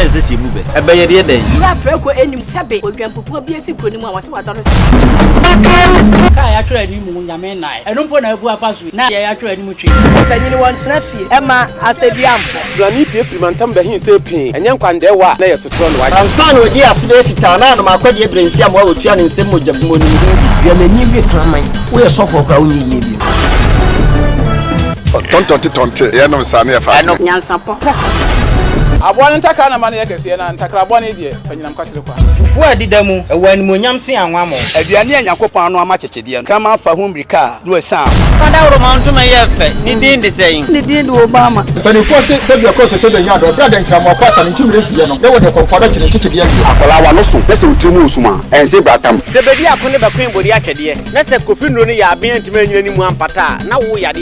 fence this move. E be ye de den. Na preko enim sebe odwampopo bi esi kroni mu a wase wadoro se. Ka ya twere ni mu nyame nai. Eno mpo na abu afa so. Na ya twere ni mu twi. Banyini won tena fie. Ema asebiamfo. Brani pie frimantam be hin se pin. Enye nkwande wa na ye sotro no wa. Ansan odi asebe fitana na makwade ebrensi am wa otua ne nsem mojabumo ni. Dua mani bi kraman. Wo ye sofo kra wo nyi ye bi. Tonte ye no nsane ye fa. Nyansapo. Aboa ntaka na mane yakese na ntakra aboa ne die fanyinam kwatere kwa. Fufu adida mu ewani monyam se anwa mo. Aduane anyakopon no ama chechede no. Kama fa humbrika no esa. Fada woro manto ma ye fe. Ni din de sein. Ni din de Obama. Benifo se bia ko chese de nya do bra de nchira mo kwata ne nchimire fie no. Ne wo de konfodo chene chechede ya. Akola wa no so. Pese utrimu osuma. Ense bratam. Se bedi akone ba kwen bodi akede. Na se kofi nro ni ya aben ntime nyina ni mu ampata na wo yade.